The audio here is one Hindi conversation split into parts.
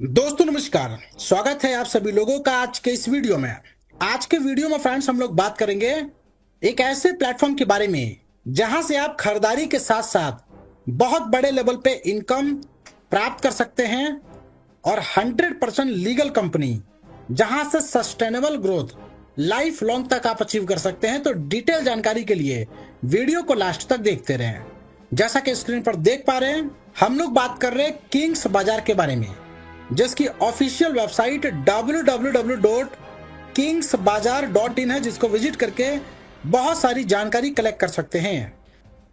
दोस्तों नमस्कार। स्वागत है आप सभी लोगों का आज के इस वीडियो में। आज के वीडियो में फ्रेंड्स हम लोग बात करेंगे एक ऐसे प्लेटफॉर्म के बारे में जहां से आप खरीदारी के साथ साथ बहुत बड़े लेवल पे इनकम प्राप्त कर सकते हैं और 100% लीगल कंपनी जहां से सस्टेनेबल ग्रोथ लाइफ लॉन्ग तक आप अचीव कर सकते हैं। तो डिटेल जानकारी के लिए वीडियो को लास्ट तक देखते रहें। जैसा कि स्क्रीन पर देख पा रहे हैं हम लोग बात कर रहे हैं किंग्स बाजार के बारे में, जिसकी ऑफिशियल वेबसाइट www.kingsbazaar.in है, जिसको विजिट करके बहुत सारी जानकारी कलेक्ट कर सकते हैं।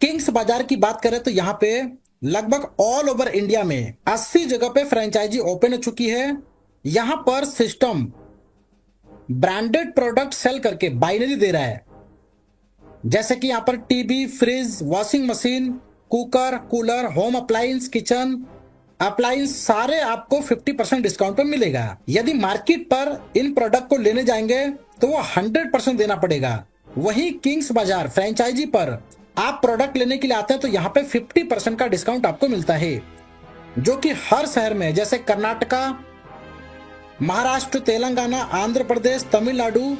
किंग्स बाजार की बात करें तो यहाँ पे लगभग ऑल ओवर इंडिया में 80 जगह पे फ्रेंचाइजी ओपन हो चुकी है। यहाँ पर सिस्टम ब्रांडेड प्रोडक्ट सेल करके बाइनरी दे रहा है, जैसे कि यहाँ पर TV, fridge, washing machine, cooker, cooler, home appliance, kitchen appliance सारे आपको 50% डिस्काउंट पे मिलेगा। यदि मार्केट पर इन प्रोडक्ट को लेने जाएंगे तो वो 100% देना पड़ेगा। वहीं किंग्स बाजार फ्रेंचाइजी पर आप प्रोडक्ट लेने के लिए आते हैं तो यहाँ पे 50% का डिस्काउंट आपको मिलता है, जो कि हर शहर में जैसे कर्नाटका, महाराष्ट्र, तेलंगाना, आंध्र प्रदेश, तमिलनाडु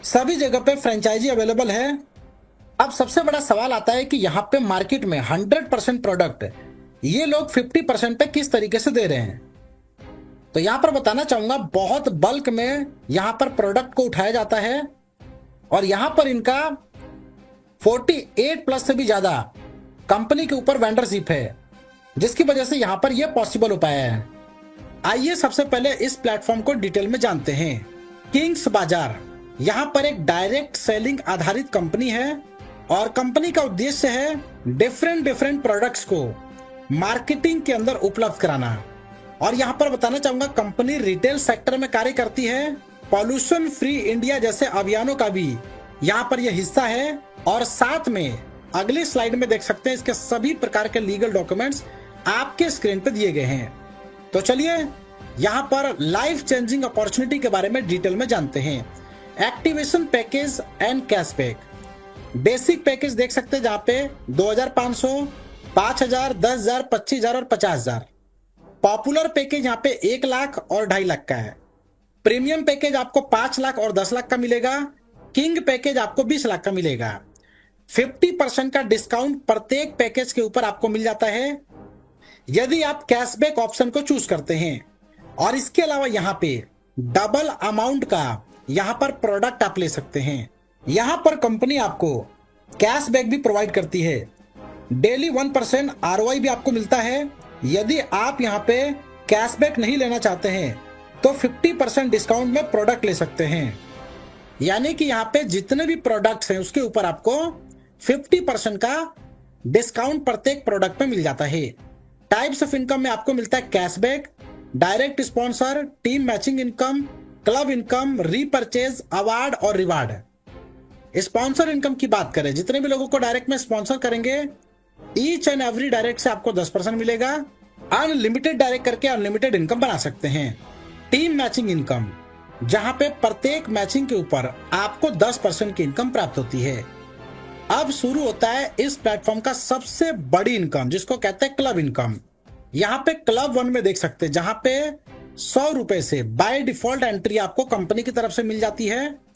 सभी जगह पे फ्रेंचाइजी अवेलेबल है। अब सबसे बड़ा सवाल आता है कि यहाँ पे मार्केट में 100% प्रोडक्ट ये लोग 50% पे किस तरीके से दे रहे हैं। तो यहां पर बताना चाहूंगा बहुत बल्क में यहां पर प्रोडक्ट को उठाया जाता है और यहां पर इनका 48 प्लस से भी ज्यादा कंपनी के ऊपर वेंडरशिप है, जिसकी वजह से यहां पर यह पॉसिबल हो पाया है। आइए सबसे पहले इस प्लेटफॉर्म को डिटेल में जानते हैं। किंग्स बाजार यहां पर एक डायरेक्ट सेलिंग आधारित कंपनी है और कंपनी का उद्देश्य है डिफरेंट प्रोडक्ट्स को मार्केटिंग के अंदर उपलब्ध कराना। और यहां पर बताना चाहूंगा कंपनी रिटेल सेक्टर में कार्य करती है। पॉल्यूशन फ्री इंडिया जैसे अभियानों का भी यहां पर यह हिस्सा है। और साथ में अगली स्लाइड में देख सकते हैं इसके सभी प्रकार के लीगल डॉक्यूमेंट्स आपके स्क्रीन पे दिए गए हैं। तो चलिए यहां पर लाइफ चेंजिंग अपॉर्चुनिटी के बारे में डिटेल में जानते हैं। Activation package and cashback. Basic package देख सकते हैं जहां पे 2500, 5000, 10,000, 25,000 और 50,000। पॉपुलर पैकेज यहाँ पे 1 लाख और 2.5 लाख का है। प्रीमियम पैकेज आपको 5 लाख और 10 लाख का मिलेगा। किंग पैकेज आपको 20 लाख का मिलेगा। 50% का डिस्काउंट प्रत्येक पैकेज के ऊपर आपको मिल जाता है यदि आप कैशबैक ऑप्शन को चूज करते हैं। और इसके अलावा यहाँ पे डबल अमाउंट का यहाँ पर प्रोडक्ट आप ले सकते हैं। यहाँ पर कंपनी आपको कैशबैक भी प्रोवाइड करती है। डेली 1% ROI भी आपको मिलता है। यदि आप यहाँ पे कैशबैक नहीं लेना चाहते हैं तो 50% डिस्काउंट में प्रोडक्ट ले सकते हैं। यानी कि यहाँ पे जितने भी प्रोडक्ट्स हैं उसके ऊपर आपको 50% का डिस्काउंट प्रत्येक प्रोडक्ट पे मिल जाता है। टाइप्स ऑफ इनकम में आपको मिलता है cashback, direct sponsor, team matching income, club income, repurchase, award और रिवार्ड। स्पॉन्सर इनकम की बात करें, जितने भी लोगों को डायरेक्ट में स्पॉन्सर करेंगे ईच एंड एवरी डायरेक्ट से आपको 10% मिलेगा। अनलिमिटेड डायरेक्ट करके अनलिमिटेड इनकम बना सकते हैं। टीम मैचिंग इनकम, जहां पे प्रत्येक मैचिंग के ऊपर आपको 10% की इनकम प्राप्त होती है। अब शुरू होता है इस प्लेटफॉर्म का सबसे बड़ी इनकम, जिसको कहते हैं क्लब इनकम। यहाँ पे क्लब 1 में देख सकते हैं जहां पे 100 रुपए से बाय डिफॉल्ट एंट्री आपको कंपनी की तरफ से मिल जाती है।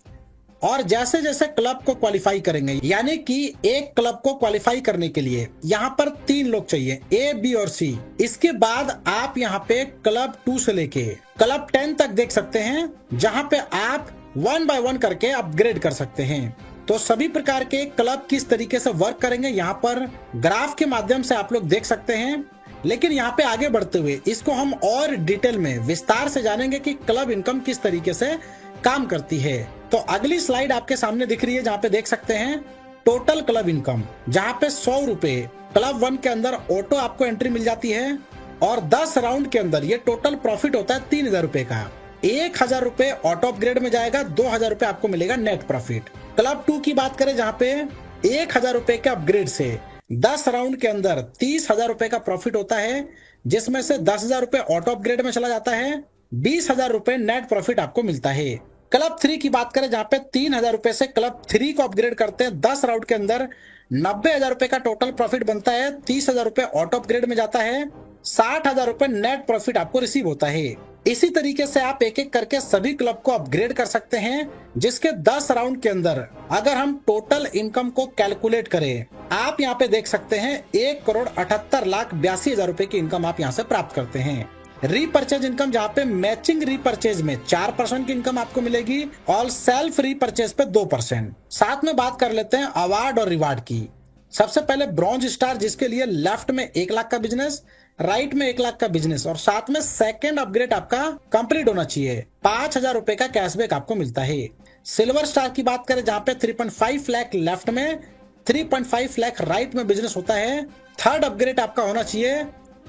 और जैसे जैसे क्लब को क्वालिफाई करेंगे, यानी कि एक क्लब को क्वालिफाई करने के लिए यहाँ पर 3 लोग चाहिए, A, B और C। इसके बाद आप यहाँ पे क्लब 2 से लेके क्लब 10 तक देख सकते हैं, जहाँ पे आप 1 बाय 1 करके अपग्रेड कर सकते हैं। तो सभी प्रकार के क्लब किस तरीके से वर्क करेंगे यहाँ पर ग्राफ के माध्यम से आप लोग देख सकते हैं। लेकिन यहाँ पे आगे बढ़ते हुए इसको हम और डिटेल में विस्तार से जानेंगे कि क्लब इनकम किस तरीके से काम करती है। तो अगली स्लाइड आपके सामने दिख रही है, जहां पे देख सकते हैं टोटल क्लब इनकम, जहां पे 100 रुपए क्लब 1 के अंदर ऑटो आपको एंट्री मिल जाती है और 10 राउंड के अंदर ये टोटल प्रॉफिट होता है 3,000 रुपए का। 1,000 रुपए ऑटो अपग्रेड में जाएगा, 2,000 रुपए आपको मिलेगा नेट प्रॉफिट। क्लब 2 की बात करें जहां पे 1,000 रुपए के अपग्रेड से 10 राउंड के अंदर 30,000 रुपए का प्रॉफिट होता है, जिसमें से 10,000 रुपए ऑटो अपग्रेड में चला जाता है, 20,000 रुपए नेट प्रॉफिट आपको मिलता है। क्लब 3 की बात करें जहां पे 3,000 रुपए से क्लब 3 को अपग्रेड करते हैं, 10 राउंड के अंदर 90,000 रुपए का टोटल प्रॉफिट बनता है, 30,000 रुपए ऑटो अपग्रेड में जाता है, 60,000 रुपए नेट प्रॉफिट आपको रिसीव होता है। इसी तरीके से आप एक एक करके सभी क्लब को अपग्रेड कर सकते हैं, जिसके 10 राउंड के अंदर अगर हम टोटल इनकम को कैलकुलेट करें, आप यहाँ पे देख सकते हैं 1,78,82,000 रुपए की इनकम आप यहाँ से प्राप्त करते हैं। रीपरचेज इनकम, जहाँ पे मैचिंग रीपरचेज में 4% की इनकम आपको मिलेगी और सेल्फ रीपरचेज पे 2%। साथ में बात कर लेते हैं अवार्ड और रिवार्ड की। सबसे पहले ब्रॉन्ज स्टार, जिसके लिए लेफ्ट में 1 लाख का बिजनेस, राइट में 1 लाख का बिजनेस और साथ में सेकंड अपग्रेड आपका कंप्लीट होना चाहिए। 5,000 रुपए का कैशबैक आपको मिलता है। सिल्वर स्टार की बात करें, जहाँ पे 3.5 लाख लेफ्ट में, 3.5 लाख राइट में बिजनेस होता है। थर्ड अपग्रेड आपका होना चाहिए,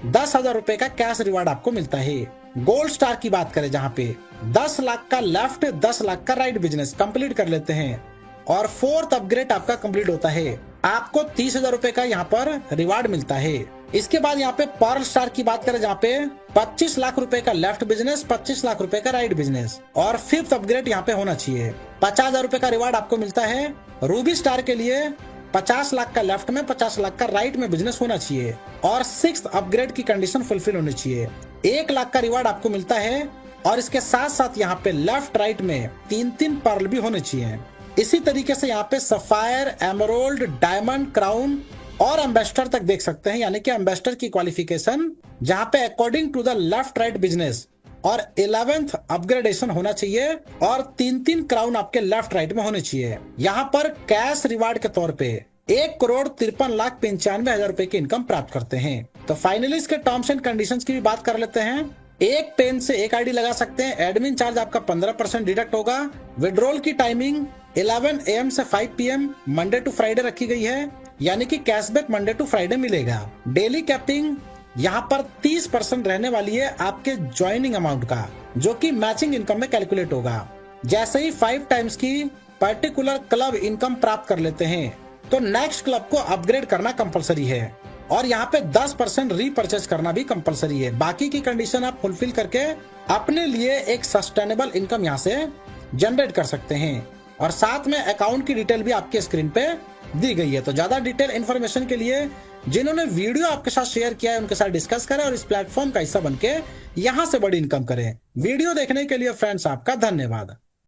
10,000 रुपए का कैश रिवार्ड आपको मिलता है। गोल्ड स्टार की बात करें, जहाँ पे 10 लाख का लेफ्ट, 10 लाख का राइट बिजनेस कंप्लीट कर लेते हैं और फोर्थ अपग्रेड आपका कंप्लीट होता है, आपको 30,000 रुपए का यहाँ पर रिवार्ड मिलता है। इसके बाद यहाँ पे पर्ल स्टार की बात करें, जहाँ पे 25 लाख रुपए का लेफ्ट बिजनेस, 25 लाख रुपए का राइट बिजनेस और फिफ्थ अपग्रेड यहाँ पे होना चाहिए। 50,000 रुपए का रिवार्ड आपको मिलता है। रूबी स्टार के लिए 50 लाख का लेफ्ट में, 50 लाख का राइट में बिजनेस होना चाहिए और सिक्स्थ अपग्रेड की कंडीशन फुलफिल होनी चाहिए। 1 लाख का रिवार्ड आपको मिलता है और इसके साथ साथ यहाँ पे लेफ्ट राइट में 3-3 पर्ल भी होने चाहिए। इसी तरीके से यहाँ पे सफायर, एमरोल्ड, डायमंड, क्राउन और एम्बेसडर तक देख सकते हैं, यानी कि एम्बेसडर की क्वालिफिकेशन, जहाँ पे according to the left right business और 11th अपग्रेडेशन होना चाहिए और 3-3 क्राउन आपके लेफ्ट राइट में होने चाहिए। यहाँ पर कैश रिवार्ड के तौर पे 1,53,95,000 रुपए की इनकम प्राप्त करते हैं। तो फाइनली इसके टर्म्स एंड कंडीशंस की भी बात कर लेते हैं। एक पेन से एक आईडी लगा सकते हैं। एडमिन चार्ज आपका 15% डिडक्ट होगा। विड्रॉल की टाइमिंग 11 AM से 5 PM मंडे टू फ्राइडे रखी गई है, यानी कि कैशबैक मंडे टू फ्राइडे मिलेगा। डेली कैपिंग यहाँ पर 30% रहने वाली है आपके ज्वाइनिंग अमाउंट का, जो कि मैचिंग इनकम में कैलकुलेट होगा। जैसे ही 5 टाइम्स की पर्टिकुलर क्लब इनकम प्राप्त कर लेते हैं, तो नेक्स्ट क्लब को अपग्रेड करना कंपलसरी है और यहाँ पे 10% रीपरचेज करना भी कंपलसरी है। बाकी की कंडीशन आप फुलफिल करके अपने लिए एक सस्टेनेबल इनकम यहाँ से जनरेट कर सकते हैं और साथ में अकाउंट की डिटेल भी आपके स्क्रीन पे दी गई है। तो ज्यादा डिटेल इन्फॉर्मेशन के लिए जिन्होंने वीडियो आपके साथ शेयर किया है, उनके साथ डिस्कस करें और इस प्लेटफॉर्म का हिस्सा बनके यहाँ से बड़ी इनकम करें। वीडियो देखने के लिए फ्रेंड्स आपका धन्यवाद।